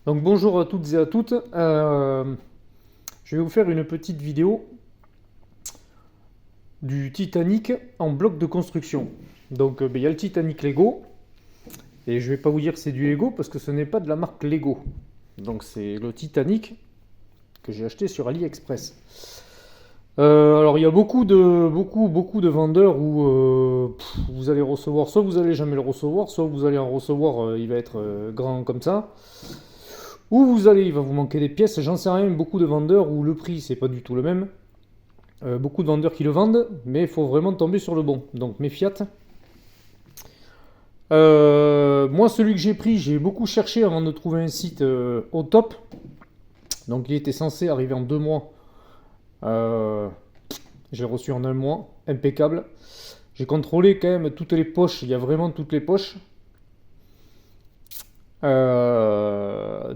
Donc bonjour à toutes et à toutes. Je vais vous faire une petite vidéo du Titanic en bloc de construction. Donc il y a le Titanic Lego et je vais pas vous dire que c'est du Lego parce que ce n'est pas de la marque Lego. Donc c'est le Titanic que j'ai acheté sur AliExpress. Alors il y a beaucoup de vendeurs où vous allez recevoir, soit vous allez jamais le recevoir, soit vous allez en recevoir, il va être grand comme ça. Où vous allez, il va vous manquer des pièces, j'en sais rien, beaucoup de vendeurs où le prix c'est pas du tout le même. Beaucoup de vendeurs qui le vendent, mais il faut vraiment tomber sur le bon. Donc mes Fiat. Moi celui que j'ai pris, j'ai beaucoup cherché avant de trouver un site au top. Donc il était censé arriver en 2 mois. J'ai reçu en 1 mois, impeccable. J'ai contrôlé quand même toutes les poches, il y a vraiment toutes les poches.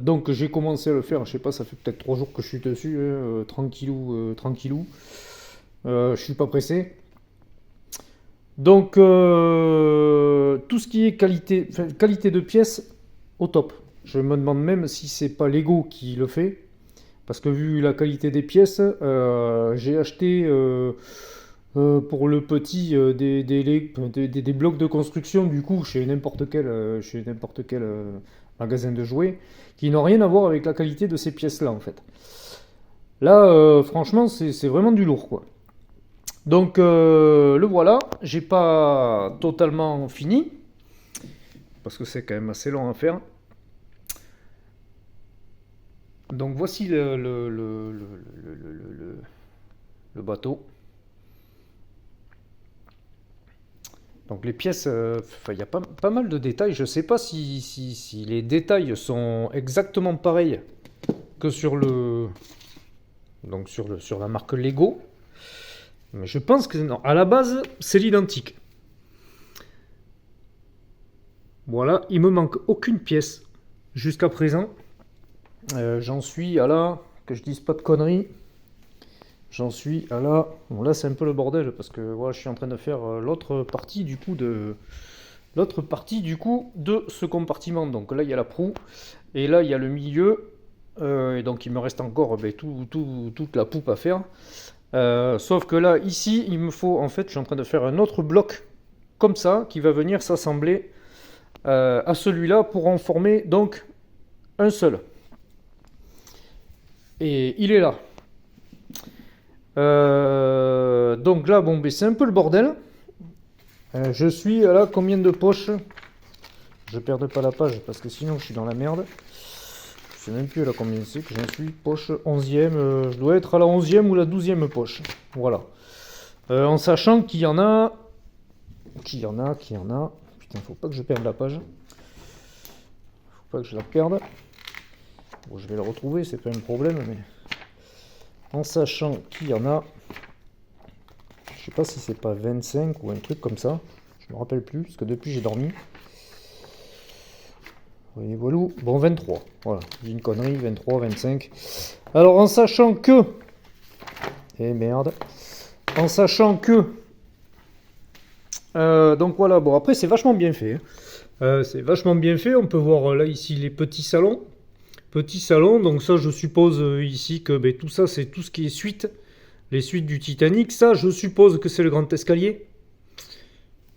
Donc j'ai commencé à le faire, je sais pas, ça fait peut-être 3 jours que je suis dessus, tranquillou, tranquillou. Je suis pas pressé. Donc tout ce qui est qualité, enfin, qualité de pièces, au top. Je me demande même si c'est pas Lego qui le fait, parce que vu la qualité des pièces, j'ai acheté pour le petit des blocs de construction du coup chez n'importe quel magasin de jouets qui n'ont rien à voir avec la qualité de ces pièces là en fait. Là franchement c'est vraiment du lourd quoi. Donc le voilà, j'ai pas totalement fini parce que c'est quand même assez long à faire. Donc voici le bateau. Donc les pièces, il y a pas mal de détails. Je ne sais pas si les détails sont exactement pareils que sur la marque Lego. Mais je pense que non. À la base, c'est l'identique. Voilà, il me manque aucune pièce jusqu'à présent. J'en suis à là, que je dise pas de conneries. J'en suis à là. Bon là c'est un peu le bordel parce que voilà, je suis en train de faire l'autre partie du coup de ce compartiment. Donc là il y a la proue et là il y a le milieu. Et donc il me reste encore toute la poupe à faire. Sauf que là ici il me faut en fait, je suis en train de faire un autre bloc comme ça qui va venir s'assembler à celui-là pour en former donc un seul. Et il est là. Donc là, bon, ben, c'est un peu le bordel. Je suis à là, combien de poches? Je perde pas la page parce que sinon je suis dans la merde. Je sais même plus là combien c'est que j'en suis. Poche 11e. Je dois être à la 11e ou la 12e poche. Voilà. En sachant qu'il y en a. Putain, faut pas que je perde la page. Faut pas que je la perde. Bon, je vais la retrouver, c'est pas un problème, mais. En sachant qu'il y en a. Je sais pas si c'est pas 25 ou un truc comme ça. Je me rappelle plus, parce que depuis j'ai dormi. Et voilà. Bon, 23. Voilà, j'ai une connerie, 23, 25. Alors en sachant que. Eh merde. En sachant que. Donc voilà, bon après c'est vachement bien fait. C'est vachement bien fait. On peut voir là ici les petits salons. Petits salons, donc ça je suppose ici que ben, tout ça c'est tout ce qui est suite. Les suites du Titanic, ça je suppose que c'est le grand escalier.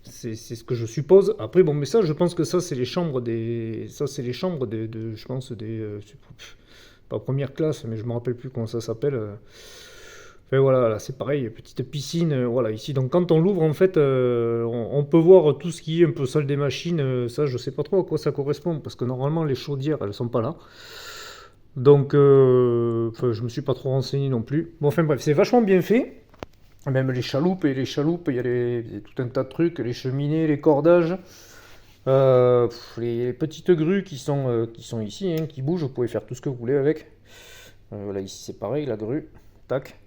C'est ce que je suppose. Après bon mais ça je pense que ça c'est les chambres des. Ça c'est les chambres je pense des. Pas première classe, mais je me rappelle plus comment ça s'appelle. Enfin voilà, là c'est pareil, petite piscine, voilà ici. Donc quand on l'ouvre en fait, on peut voir tout ce qui est un peu salle des machines. Ça je sais pas trop à quoi ça correspond parce que normalement les chaudières elles sont pas là. Donc je me suis pas trop renseigné non plus. Bon enfin bref, c'est vachement bien fait. Même les chaloupes, il y a tout un tas de trucs, les cheminées, les cordages, les petites grues qui sont ici, hein, qui bougent, vous pouvez faire tout ce que vous voulez avec. Là ici c'est pareil, la grue, tac.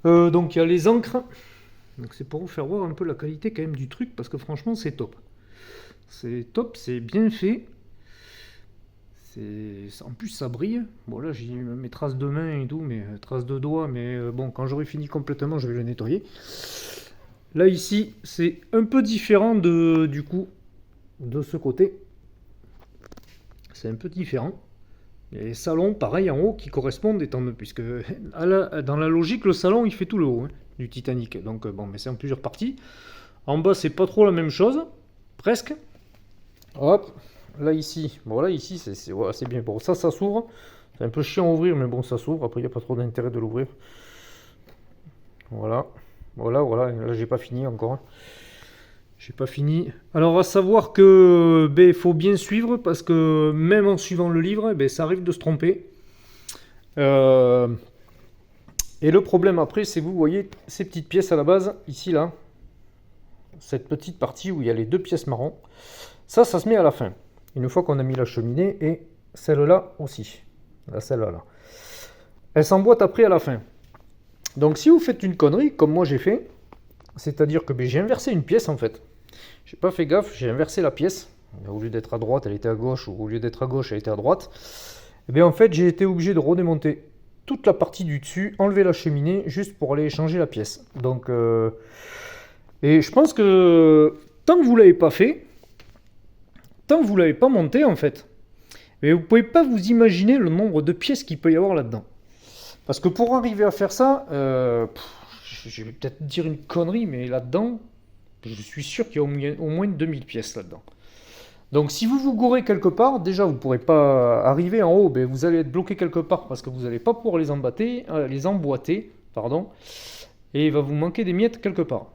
Donc il y a les encres. Donc c'est pour vous faire voir un peu la qualité quand même du truc parce que franchement c'est top. C'est top, c'est bien fait. En plus ça brille. Bon là j'ai mes traces de main et tout, mes traces de doigts, mais bon quand j'aurai fini complètement je vais le nettoyer. Là ici c'est un peu différent du coup de ce côté. C'est un peu différent. Il y a les salons, pareil, en haut, qui correspondent, puisque dans la logique, le salon, il fait tout le haut du Titanic. Donc, bon, mais c'est en plusieurs parties. En bas, c'est pas trop la même chose, presque. Hop, là, ici, bon, là, ici, voilà, c'est bien. Bon, ça s'ouvre. C'est un peu chiant à ouvrir, mais bon, ça s'ouvre. Après, il n'y a pas trop d'intérêt de l'ouvrir. Voilà. Voilà. Là, j'ai pas fini encore. J'ai pas fini. Alors, à savoir que il faut bien suivre parce que même en suivant le livre, ça arrive de se tromper. Et le problème après, c'est que vous voyez ces petites pièces à la base, ici, là, cette petite partie où il y a les deux pièces marron. Ça se met à la fin. Une fois qu'on a mis la cheminée et celle-là aussi. Celle-là, là. Elle s'emboîte après à la fin. Donc, si vous faites une connerie, comme moi j'ai fait, c'est-à-dire que j'ai inversé une pièce en fait. J'ai pas fait gaffe, j'ai inversé la pièce. Au lieu d'être à droite, elle était à gauche, ou au lieu d'être à gauche, elle était à droite. Et bien en fait, j'ai été obligé de redémonter toute la partie du dessus, enlever la cheminée, juste pour aller changer la pièce. Donc, et je pense que tant que vous l'avez pas fait, tant que vous l'avez pas monté en fait, mais vous pouvez pas vous imaginer le nombre de pièces qu'il peut y avoir là-dedans. Parce que pour arriver à faire ça, je vais peut-être dire une connerie, mais là-dedans, je suis sûr qu'il y a au moins 2000 pièces là-dedans. Donc si vous vous gourez quelque part, déjà vous ne pourrez pas arriver en haut, vous allez être bloqué quelque part parce que vous n'allez pas pouvoir les emboîter, et il va vous manquer des miettes quelque part.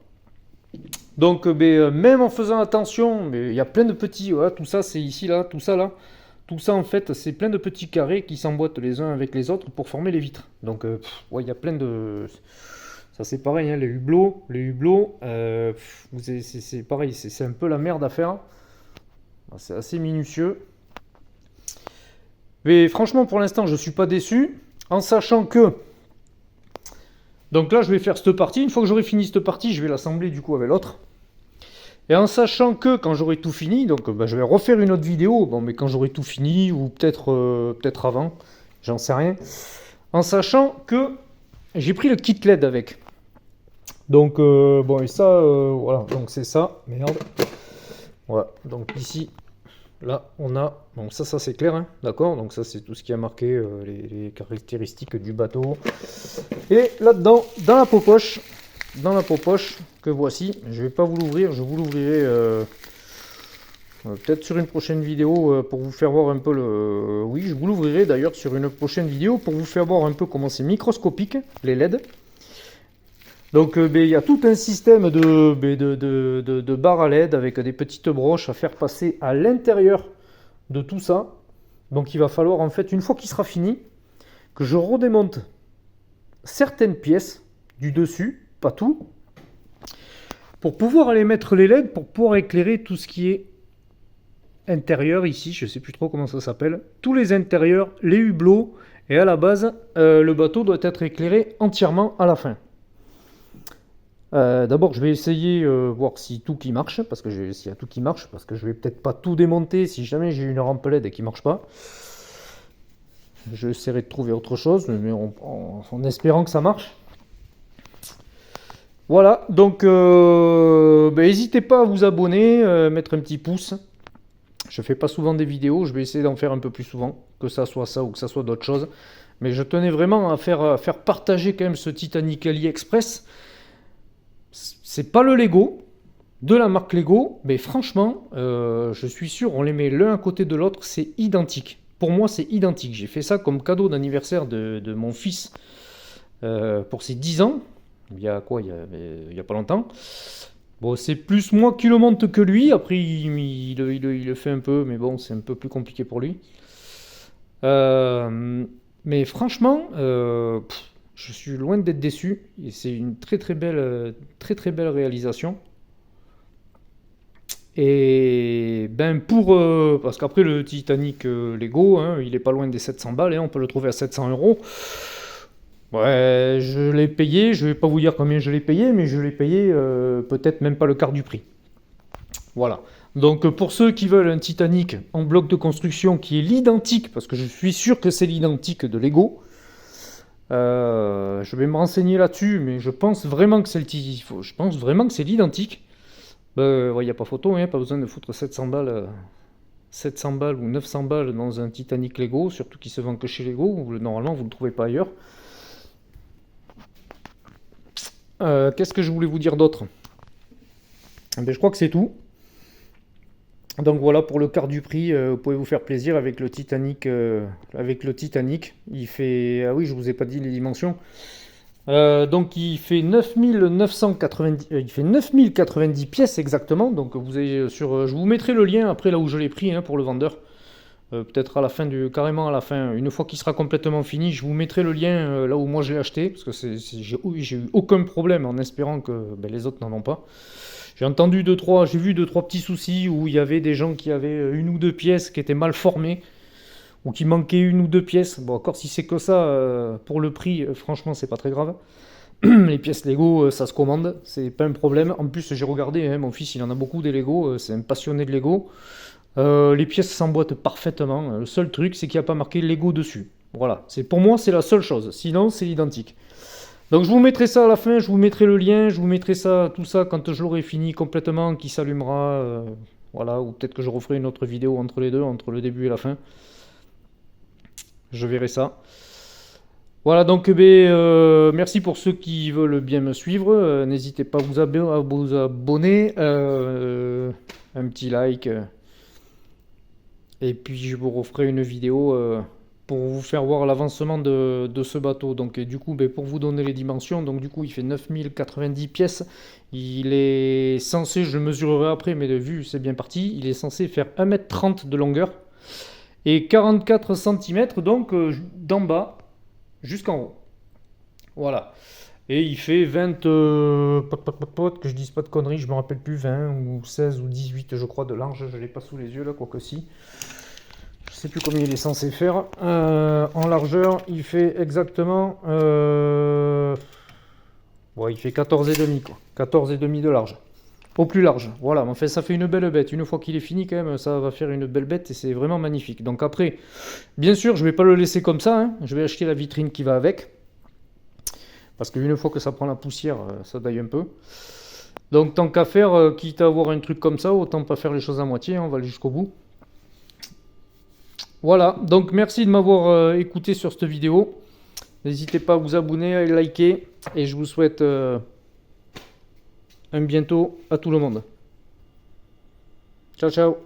Donc même en faisant attention, il y a plein de petits, voilà, tout ça c'est ici, là, tout ça là, tout ça en fait c'est plein de petits carrés qui s'emboîtent les uns avec les autres pour former les vitres. Donc il y a plein de... Ça c'est pareil, les hublots, c'est pareil, c'est un peu la merde à faire. C'est assez minutieux. Mais franchement, pour l'instant, je ne suis pas déçu. En sachant que... Donc là, je vais faire cette partie. Une fois que j'aurai fini cette partie, je vais l'assembler du coup avec l'autre. Et en sachant que quand j'aurai tout fini, donc je vais refaire une autre vidéo. Bon, mais quand j'aurai tout fini, ou peut-être avant, j'en sais rien. En sachant que j'ai pris le kit LED avec. Donc, bon, et ça, voilà. Donc c'est ça. Merde. Voilà, donc ici, là, on a... Donc ça c'est clair, d'accord. Donc ça, c'est tout ce qui a marqué les caractéristiques du bateau. Et là-dedans, dans la peau poche, que voici, je vais pas vous l'ouvrir, je vous l'ouvrirai peut-être sur une prochaine vidéo pour vous faire voir un peu le... Oui, je vous l'ouvrirai d'ailleurs sur une prochaine vidéo pour vous faire voir un peu comment c'est microscopique, les LED. Donc il y a tout un système de barres à LED avec des petites broches à faire passer à l'intérieur de tout ça. Donc il va falloir en fait, une fois qu'il sera fini, que je redémonte certaines pièces du dessus, pas tout, pour pouvoir aller mettre les LED, pour pouvoir éclairer tout ce qui est intérieur ici, je ne sais plus trop comment ça s'appelle, tous les intérieurs, les hublots, et à la base, le bateau doit être éclairé entièrement à la fin. D'abord, je vais essayer voir si tout qui marche, parce que s'il y a tout qui marche, parce que je vais peut-être pas tout démonter si jamais j'ai une rampe LED qui marche pas. Je essaierai de trouver autre chose, mais en espérant que ça marche. Voilà, donc n'hésitez pas à vous abonner, mettre un petit pouce. Je fais pas souvent des vidéos, je vais essayer d'en faire un peu plus souvent, que ça soit ça ou que ça soit d'autres choses. Mais je tenais vraiment à faire partager quand même ce Titanic AliExpress. C'est pas le Lego, de la marque Lego, mais franchement, je suis sûr, on les met l'un à côté de l'autre, c'est identique. Pour moi, c'est identique. J'ai fait ça comme cadeau d'anniversaire de mon fils pour ses 10 ans. Il y a quoi? Il y a pas longtemps. Bon, c'est plus moi qui le monte que lui. Après, il le fait un peu, mais bon, c'est un peu plus compliqué pour lui. Mais franchement, je suis loin d'être déçu. Et c'est une très très belle réalisation. Et parce qu'après le Titanic Lego, il est pas loin des 700 balles, on peut le trouver à 700 €. Ouais, je l'ai payé, je vais pas vous dire combien je l'ai payé, mais je l'ai payé peut-être même pas le quart du prix. Voilà. Donc pour ceux qui veulent un Titanic en bloc de construction qui est l'identique, parce que je suis sûr que c'est l'identique de Lego, je vais me renseigner là-dessus, mais je pense vraiment que c'est l'identique. Il n'y a pas photo, pas besoin de foutre 700 balles. 700 balles ou 900 balles dans un Titanic Lego, surtout qui se vend que chez Lego, normalement vous ne le trouvez pas ailleurs. Qu'est-ce que je voulais vous dire d'autre? Ben, je crois que c'est tout. Donc voilà, pour le quart du prix, vous pouvez vous faire plaisir avec le Titanic. Il fait... Ah oui, je vous ai pas dit les dimensions. Donc il fait 9990, il fait 9090 pièces exactement. Donc vous avez je vous mettrai le lien après là où je l'ai pris hein, pour le vendeur. Peut-être à la fin carrément à la fin, une fois qu'il sera complètement fini, je vous mettrai le lien là où moi je l'ai acheté, parce que j'ai eu aucun problème en espérant que les autres n'en ont pas. J'ai vu deux trois petits soucis où il y avait des gens qui avaient une ou deux pièces qui étaient mal formées ou qui manquait une ou deux pièces. Bon, encore si c'est que ça, pour le prix, franchement, c'est pas très grave. Les pièces Lego, ça se commande, c'est pas un problème. En plus, j'ai regardé, hein, mon fils, il en a beaucoup des Lego, c'est un passionné de Lego. Les pièces s'emboîtent parfaitement. Le seul truc, c'est qu'il n'y a pas marqué Lego dessus. Voilà, pour moi, c'est la seule chose. Sinon, c'est identique. Donc, je vous mettrai ça à la fin, je vous mettrai le lien, je vous mettrai ça, tout ça quand je l'aurai fini complètement, qui s'allumera. Voilà, ou peut-être que je referai une autre vidéo entre les deux, entre le début et la fin. Je verrai ça. Voilà, donc merci pour ceux qui veulent bien me suivre. N'hésitez pas à vous abonner, un petit like. Et puis je vous referai une vidéo pour vous faire voir l'avancement de ce bateau. Donc du coup, pour vous donner les dimensions, donc du coup il fait 9090 pièces. Il est censé, je mesurerai après, mais de vue c'est bien parti, il est censé faire 1m30 de longueur et 44 cm donc d'en bas jusqu'en haut. Voilà. Et il fait 20, que je dise pas de conneries, je me rappelle plus, 20 ou 16 ou 18 je crois de large, je l'ai pas sous les yeux là, quoique si. Je sais plus combien il est censé faire. En largeur, il fait exactement... Bon, il fait 14,5 quoi. 14,5 de large. Au plus large, voilà, mais enfin ça fait une belle bête. Une fois qu'il est fini quand même, ça va faire une belle bête et c'est vraiment magnifique. Donc après, bien sûr, je vais pas le laisser comme ça, hein. Je vais acheter la vitrine qui va avec. Parce qu'une fois que ça prend la poussière, ça daille un peu. Donc tant qu'à faire, quitte à avoir un truc comme ça, autant pas faire les choses à moitié, hein, on va aller jusqu'au bout. Voilà, donc merci de m'avoir écouté sur cette vidéo. N'hésitez pas à vous abonner, à liker, et je vous souhaite un bientôt à tout le monde. Ciao ciao.